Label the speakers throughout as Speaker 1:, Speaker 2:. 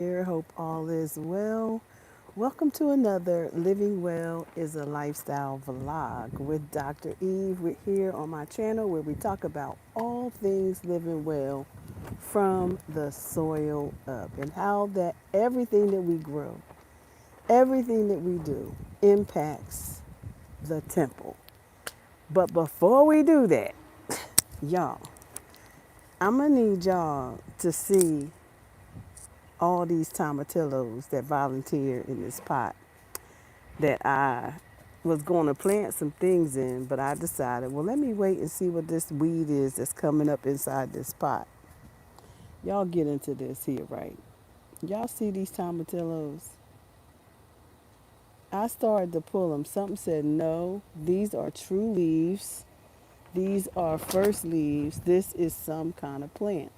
Speaker 1: here. Hope all is well. Welcome to another Living Well is a Lifestyle vlog with Dr. Eve. We're here on my channel where we talk about all things living well from the soil up and how that everything that we grow, everything that we do impacts the temple. But before we do that, y'all, I'm going to need y'all to see all these tomatillos that volunteered in this pot that I was going to plant some things in, but I decided, well, let me wait and see what this weed is that's coming up inside this pot. Y'all get into this here, right? Y'all see these tomatillos? I started to pull them. Something said, no, these are true leaves. These are first leaves. This is some kind of plant.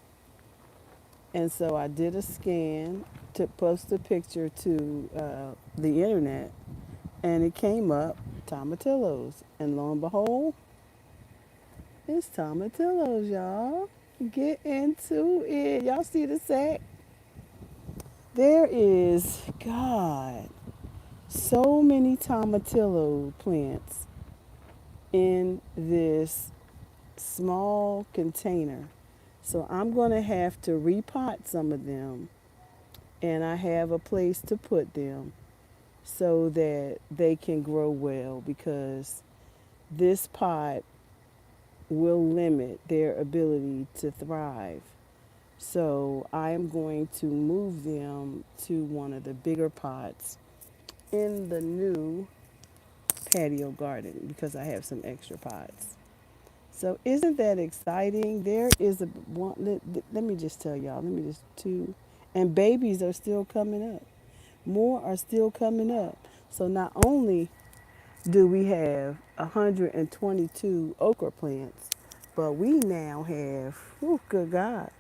Speaker 1: And so I did a scan to post a picture to the internet, and it came up tomatillos. And lo and behold, it's tomatillos, y'all. Get into it. Y'all see the sack? There is, God, so many tomatillo plants in this small container. So I'm going to have to repot some of them, and I have a place to put them so that they can grow well, because this pot will limit their ability to thrive. So I am going to move them to one of the bigger pots in the new patio garden because I have some extra pots. So isn't that exciting? There is a one. Let me just tell y'all. Let me just two, and babies are still coming up. More are still coming up. So not only do we have 122 okra plants, but we now have, oh, good God,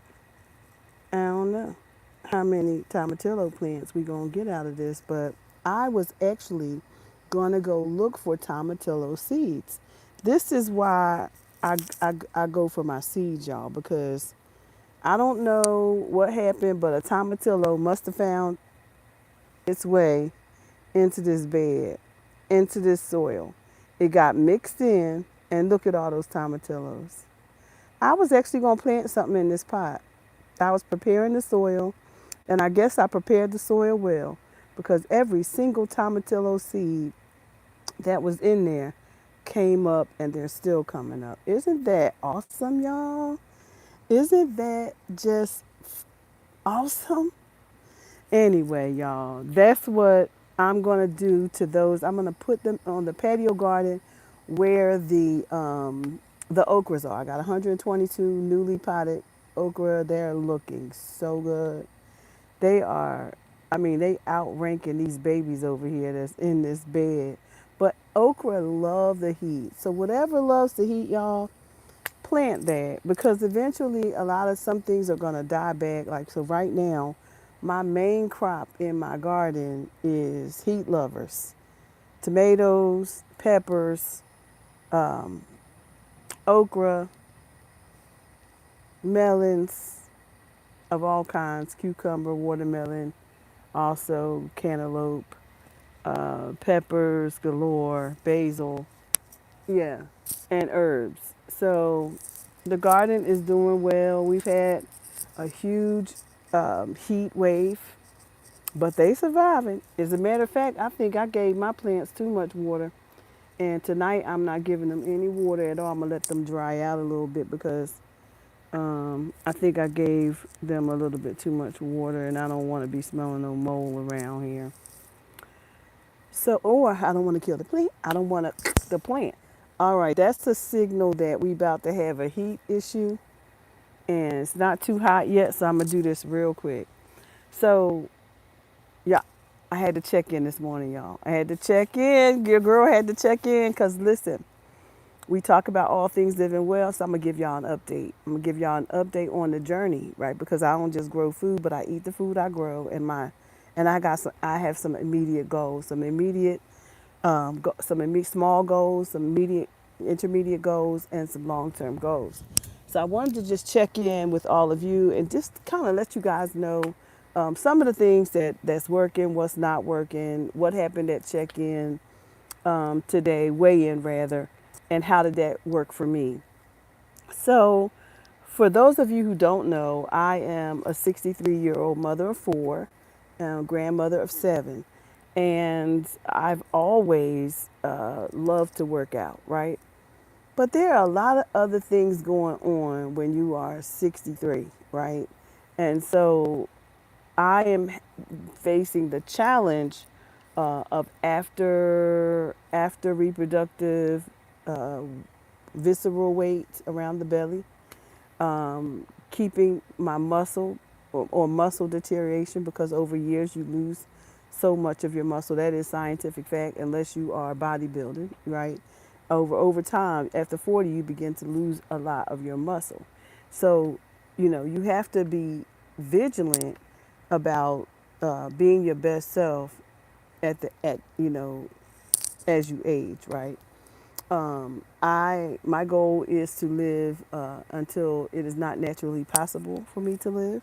Speaker 1: I don't know how many tomatillo plants we gonna get out of this, but I was actually gonna go look for tomatillo seeds. This is why I go for my seeds, y'all, because I don't know what happened, but a tomatillo must have found its way into this bed, into this soil. It got mixed in, and look at all those tomatillos. I was actually going to plant something in this pot. I was preparing the soil, and I guess I prepared the soil well, because every single tomatillo seed that was in there came up, and they're still coming up. Isn't that awesome, y'all? Isn't that just awesome? Anyway, y'all, that's what I'm gonna do to those. I'm gonna put them on the patio garden where the okras are. I got 122 newly potted okra. They're looking so good. They are. I mean, they outranking these babies over here that's in this bed. But okra love the heat. So whatever loves the heat, y'all, plant that, because eventually a lot of some things are going to die back. Like, so right now, my main crop in my garden is heat lovers: tomatoes, peppers, um, okra, melons of all kinds, cucumber, watermelon, also cantaloupe, peppers galore, basil, yeah, and herbs. So the garden is doing well. We've had a huge heat wave, but they surviving. As a matter of fact, I think I gave my plants too much water, and tonight I'm not giving them any water at all. I'm gonna let them dry out a little bit because I think I gave them a little bit too much water, and I don't want to be smelling no mold around here. So, or I don't want to kill the plant. I don't want to the plant. All right, that's a signal that we about to have a heat issue, and it's not too hot yet. So I'm gonna do this real quick. So, yeah, I had to check in this morning, y'all. I had to check in. Your girl had to check in because listen, we talk about all things living well. So I'm gonna give y'all an update. I'm gonna give y'all an update on the journey, right? Because I don't just grow food, but I eat the food I grow, and I got some. I have some immediate goals, some immediate small goals, some immediate, intermediate goals, and some long-term goals. So I wanted to just check in with all of you and just kind of let you guys know some of the things that's working, what's not working, what happened at check-in today, weigh-in rather, and how did that work for me. So, for those of you who don't know, I am a 63-year-old mother of four, grandmother of seven, and I've always loved to work out, right? But there are a lot of other things going on when you are 63, right? And so I am facing the challenge of after reproductive uh, visceral weight around the belly, keeping my muscle or muscle deterioration because over years you lose so much of your muscle. That is scientific fact, unless you are bodybuilding, right? Over time, after 40, you begin to lose a lot of your muscle. So, you have to be vigilant about being your best self at as you age, right? I my goal is to live until it is not naturally possible for me to live,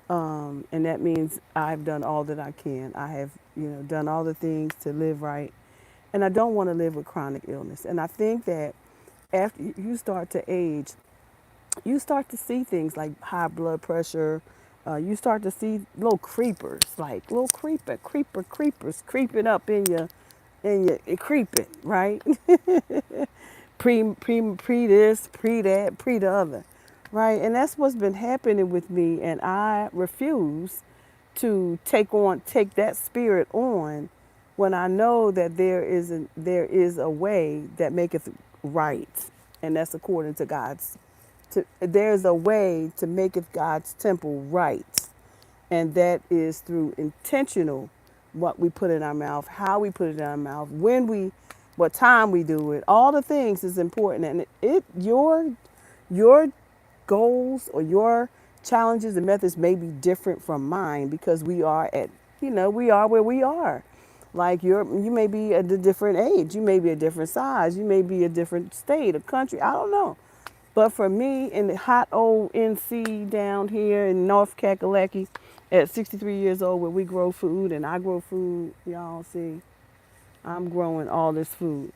Speaker 1: and that means I've done all that I can. I have done all the things to live right, and I don't want to live with chronic illness. And I think that after you start to age, you start to see things like high blood pressure. You start to see little creepers, like little creepers creeping up in your creeping, right? Pre this, pre that, pre the other, right? And that's what's been happening with me, and I refuse to take that spirit on when I know that there is a way that maketh right, and that's according to God's. There's a way to maketh God's temple right, and that is through intentional what we put in our mouth, how we put it in our mouth, what time we do it. All the things is important, and your goals or your challenges and methods may be different from mine because we are where we are. Like you may be at a different age, you may be a different size, you may be a different state, a country. I don't know. But for me, in the hot old NC down here in North Kakalaki, at 63 years old, where we grow food and I grow food, y'all see, I'm growing all this food.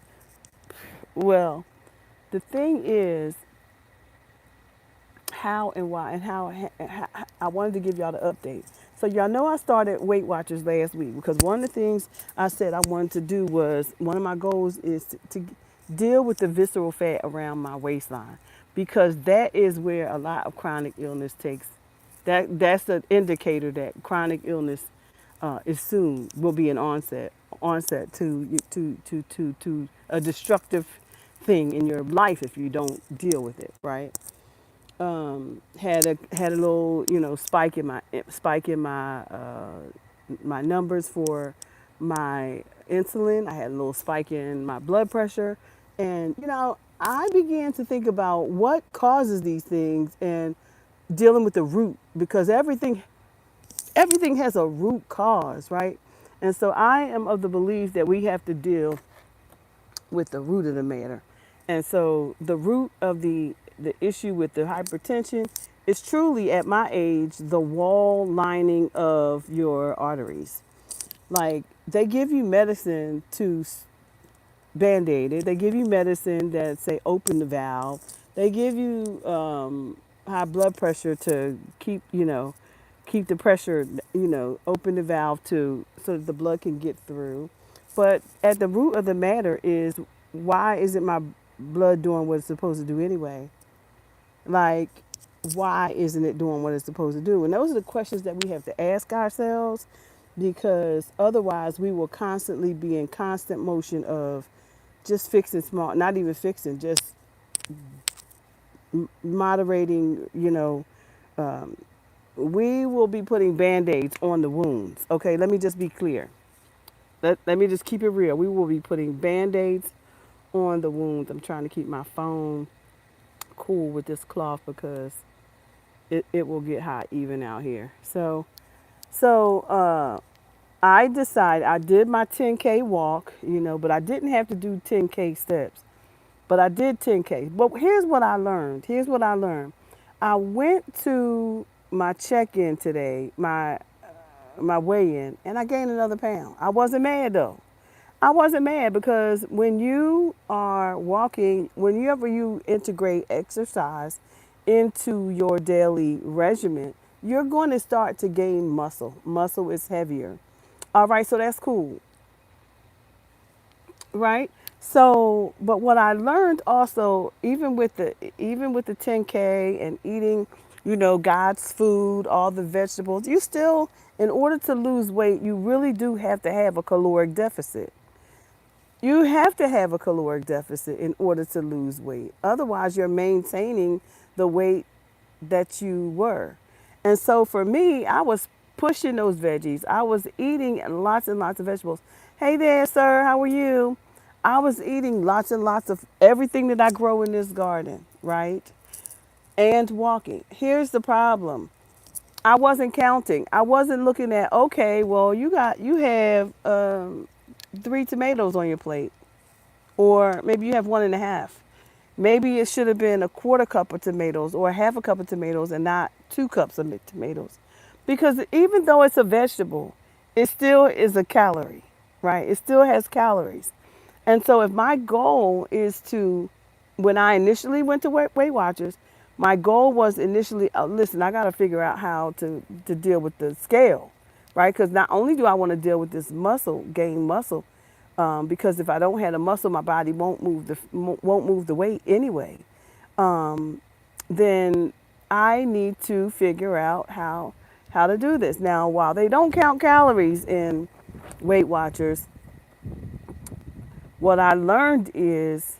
Speaker 1: Well, the thing is, how and why and how I wanted to give y'all the update. So y'all know I started Weight Watchers last week because one of the things I said I wanted to do was one of my goals is to deal with the visceral fat around my waistline because that is where a lot of chronic illness takes. That's the indicator that chronic illness is soon will be an onset to a destructive thing in your life if you don't deal with it, right? Had a little spike in my numbers for my insulin. I had a little spike in my blood pressure, and I began to think about what causes these things and dealing with the root because everything has a root cause, right? And so I am of the belief that we have to deal with the root of the matter. And so the root of the issue with the hypertension is truly at my age the wall lining of your arteries. Like they give you medicine to band-aid it. They give you medicine that say open the valve. They give you high blood pressure to keep the pressure, open the valve to so that the blood can get through. But at the root of the matter is why isn't my blood doing what it's supposed to do anyway? Like, why isn't it doing what it's supposed to do? And those are the questions that we have to ask ourselves because otherwise we will constantly be in constant motion of just fixing small, not even fixing, just moderating, we will be putting band-aids on the wounds. Okay, let me just be clear. Let me just keep it real. We will be putting band-aids on the wounds. I'm trying to keep my phone cool with this cloth because it will get hot even out here. So I decided I did my 10K walk, but I didn't have to do 10K steps. But I did 10K. But here's what I learned. Here's what I learned. I went to my check-in today. my weigh-in, and I gained another pound. I wasn't mad though. I wasn't mad because when you are walking, whenever you integrate exercise into your daily regimen, you're going to start to gain muscle. Muscle is heavier. All right, so that's cool, right? So, but what I learned also, even with the 10K and eating, God's food, all the vegetables, you still, in order to lose weight, you really do have to have a caloric deficit. You have to have a caloric deficit in order to lose weight. Otherwise, you're maintaining the weight that you were. And so for me, I was pushing those veggies. I was eating lots and lots of vegetables. Hey there, sir, how are you? I was eating lots and lots of everything that I grow in this garden, right? And walking. Here's the problem. I wasn't counting. I wasn't looking at, okay, well, you have 3 tomatoes on your plate, or maybe you have one and a half. Maybe it should have been a quarter cup of tomatoes or half a cup of tomatoes and not 2 cups of tomatoes. Because even though it's a vegetable, it still is a calorie, right? It still has calories. And so if my goal is to, when I initially went to Weight Watchers, my goal was initially, listen, I got to figure out how to deal with the scale, right? Because not only do I want to deal with this gain muscle, because if I don't have the muscle, my body won't move the weight anyway. Then I need to figure out how to do this. Now, while they don't count calories in Weight Watchers, what I learned is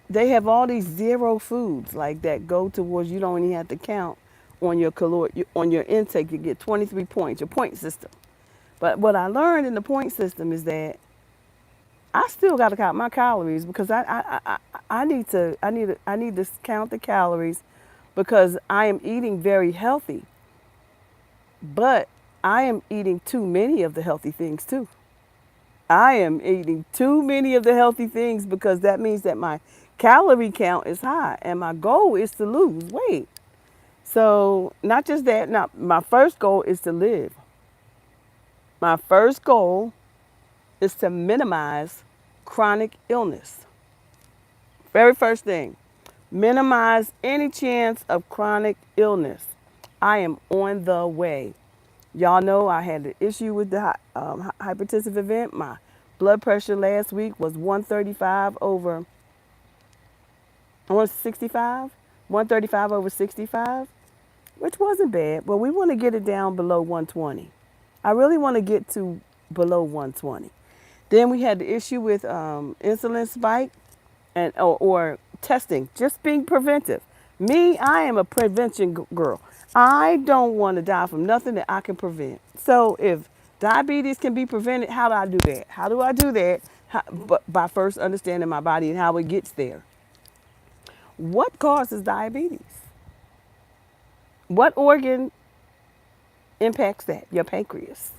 Speaker 1: they have all these zero foods like that go towards, you don't even have to count on your on your intake. You get 23 points, your point system. But what I learned in the point system is that I still got to count my calories, because I need to count the calories, because I am eating very healthy, but I am eating too many of the healthy things too. I am eating too many of the healthy things, because that means that my calorie count is high and my goal is to lose weight. So not just that, now my first goal is to live. My first goal is to minimize chronic illness. Very first thing, minimize any chance of chronic illness. I am on the way. Y'all know I had an issue with the hypertensive event. My blood pressure last week was 135 over, I want 65, 135 over 65, which wasn't bad, but we want to get it down below 120. I really want to get to below 120. Then we had the issue with insulin spike or testing, just being preventive. Me, I am a prevention girl. I don't want to die from nothing that I can prevent. So if diabetes can be prevented, how do I do that? How do I do that? But by first understanding my body and how it gets there. What causes diabetes? What organ impacts that? Your pancreas.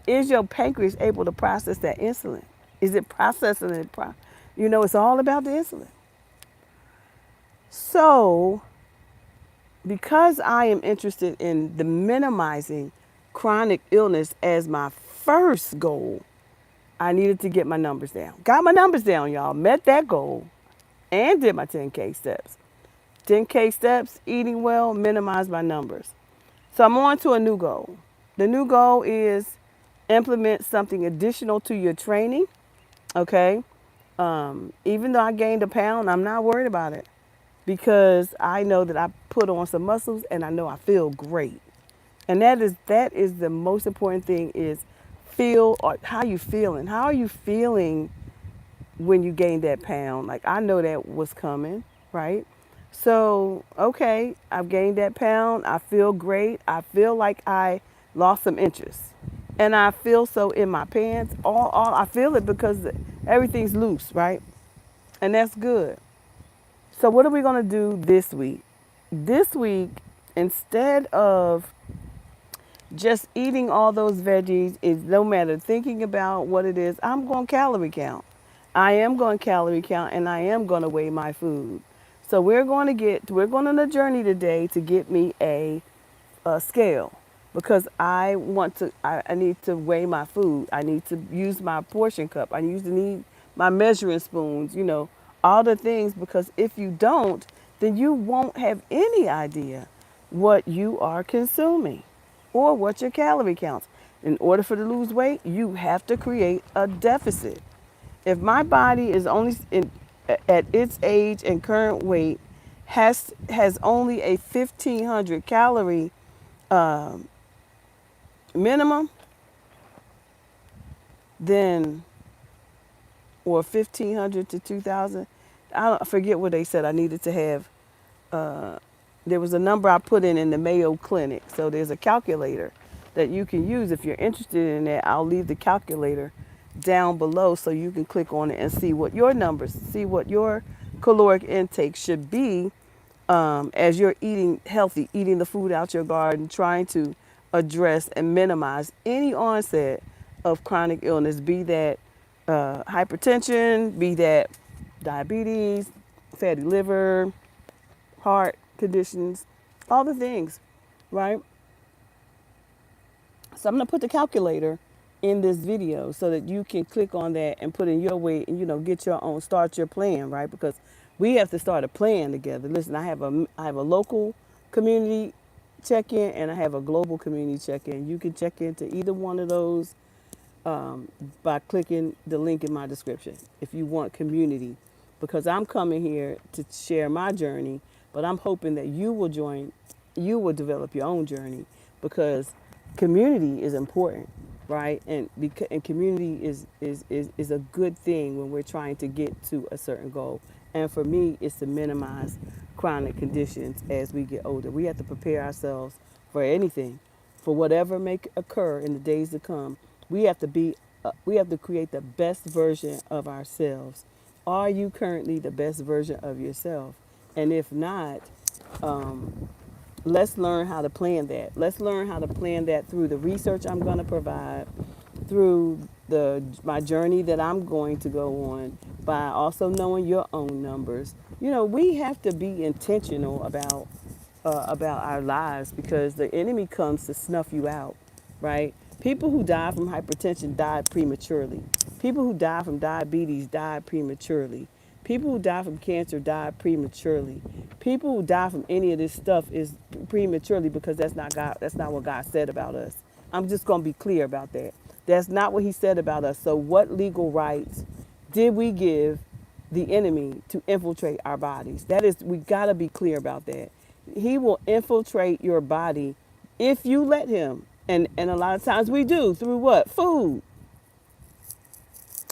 Speaker 1: Is your pancreas able to process that insulin? Is it processing it? It's all about the insulin. So, because I am interested in the minimizing chronic illness as my first goal, I needed to get my numbers down. Got my numbers down, y'all. Met that goal and did my 10K steps. 10K steps, eating well, minimize my numbers. So I'm on to a new goal. The new goal is implement something additional to your training, okay? Even though I gained a pound, I'm not worried about it, because I know that I put on some muscles and I know I feel great. And that is the most important thing, is feel, or how you feeling. How are you feeling when you gain that pound? Like, I know that was coming, right? So, okay, I've gained that pound. I feel great. I feel like I lost some inches. And I feel so in my pants. I feel it because everything's loose, right? And that's good. So what are we going to do this week? This week, instead of just eating all those veggies, is no matter thinking about what it is, I'm going to calorie count. I am going to calorie count, and I am going to weigh my food. So we're going on a journey today to get me a scale because I need to weigh my food. I need to use my portion cup. I need my measuring spoons, all the things, because if you don't, then you won't have any idea what you are consuming or what your calorie counts. In order for to lose weight, you have to create a deficit. If my body is only at its age and current weight has only a 1,500 calorie minimum, then, or 1,500 to 2,000, I forget what they said I needed to have. There was a number I put in the Mayo Clinic. So there's a calculator that you can use if you're interested in that. I'll leave the calculator down below so you can click on it and see what your numbers, see what your caloric intake should be as you're eating healthy, eating the food out your garden, trying to address and minimize any onset of chronic illness, be that hypertension, be that diabetes, fatty liver, heart conditions, all the things, right? So I'm gonna put the calculator in this video so that you can click on that and put in your weight and get your own, start your plan, right? Because we have to start a plan together. Listen, I have a local community check-in and I have a global community check-in. You can check into either one of those by clicking the link in my description if you want community, because I'm coming here to share my journey, but I'm hoping that you will develop your own journey, because community is important, right? And community is a good thing when we're trying to get to a certain goal. And for me, it's to minimize chronic conditions as we get older. We have to prepare ourselves for anything, for whatever may occur in the days to come. We have to create the best version of ourselves. Are you currently the best version of yourself? And if not, let's learn how to plan that. Let's learn how to plan that through the research I'm going to provide, through my journey that I'm going to go on, by also knowing your own numbers. We have to be intentional about our lives, because the enemy comes to snuff you out, right? People who die from hypertension die prematurely. People who die from diabetes die prematurely. People who die from cancer die prematurely. People who die from any of this stuff is prematurely, because that's not God. That's not what God said about us. I'm just going to be clear about that. That's not what he said about us. So what legal rights did we give the enemy to infiltrate our bodies? We got to be clear about that. He will infiltrate your body if you let him. And a lot of times we do, through what? Food.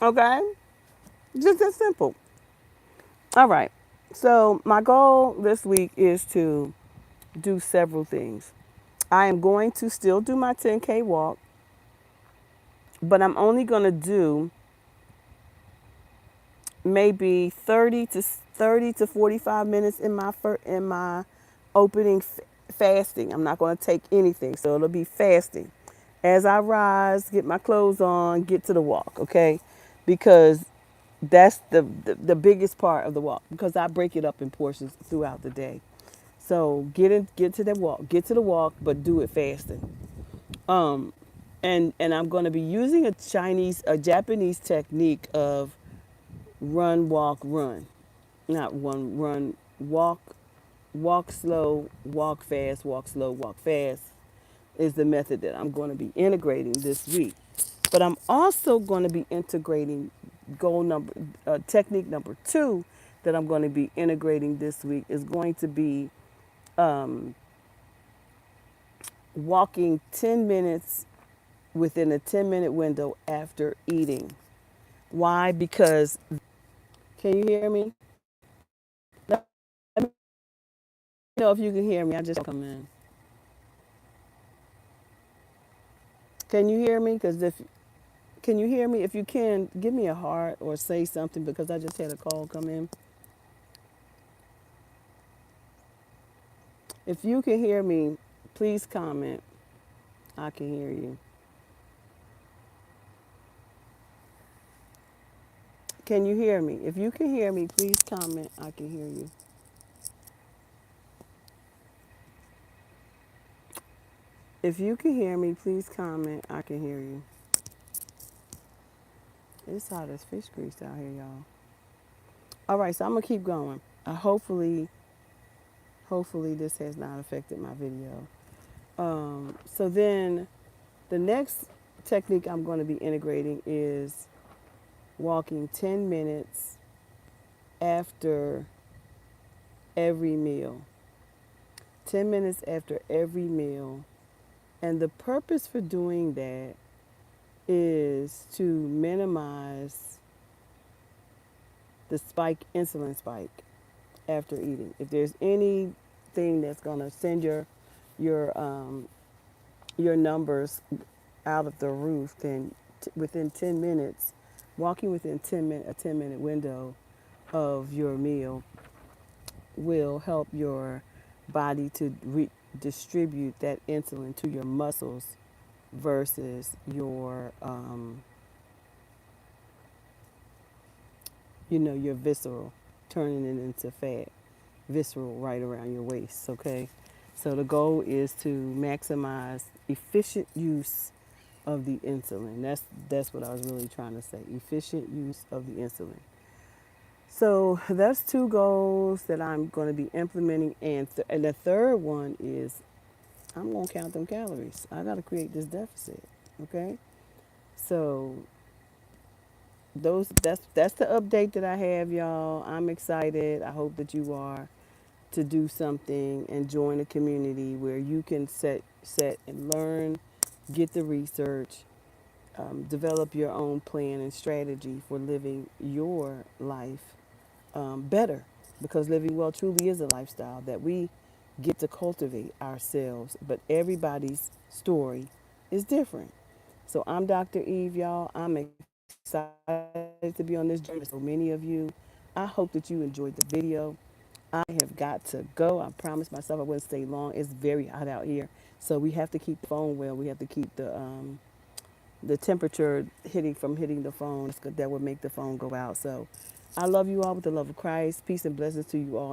Speaker 1: Okay? Just that simple. All right. So my goal this week is to do several things. I am going to still do my 10K walk, but I'm only going to do maybe 30 to 45 minutes in my opening fasting. I'm not going to take anything, so it'll be fasting. As I rise, get my clothes on, get to the walk, okay? Because that's the biggest part of the walk, because I break it up in portions throughout the day. So get to the walk, but do it fasting. Um, and I'm going to be using a Japanese technique of run, walk, run. Not one, run, walk, walk slow, walk fast, walk slow, walk fast is the method that I'm going to be integrating this week. But I'm also going to be integrating technique number 2 that I'm going to be integrating this week is going to be walking 10 minutes within a 10-minute window after eating. Why? Because, can you hear me? Let me know if you can hear me. I just come in. Can you hear me? Can you hear me? If you can, give me a heart or say something, because I just had a call come in. If you can hear me, please comment. I can hear you. Can you hear me? If you can hear me, please comment. I can hear you. If you can hear me, please comment. I can hear you. It's hot as fish grease out here, y'all. All right, so I'm gonna keep going. Hopefully this has not affected my video. So then the next technique I'm going to be integrating is walking 10 minutes after every meal. 10 minutes after every meal. And the purpose for doing that is to minimize the insulin spike after eating. If there's anything that's going to send your your numbers out of the roof, then within 10 minutes, walking within 10-minute window of your meal will help your body to distribute that insulin to your muscles versus your visceral, turning it into fat, visceral right around your waist, okay? So the goal is to maximize efficient use of the insulin. That's what I was really trying to say. Efficient use of the insulin. So that's two goals that I'm going to be implementing, and the third one is I'm going to count them calories. I got to create this deficit, okay? So that's the update that I have, y'all. I'm excited. I hope that you are to do something and join a community where you can set and learn, get the research, develop your own plan and strategy for living your life better. Because living well truly is a lifestyle that we get to cultivate ourselves, but everybody's story is different. So I'm Dr. Eve, y'all. I'm excited to be on this journey with so many of you. I hope that you enjoyed the video. I have got to go. I promised myself I wouldn't stay long. It's very hot out here. So we have to keep the phone well. We have to keep the temperature hitting the phone. That would make the phone go out. So I love you all with the love of Christ. Peace and blessings to you all.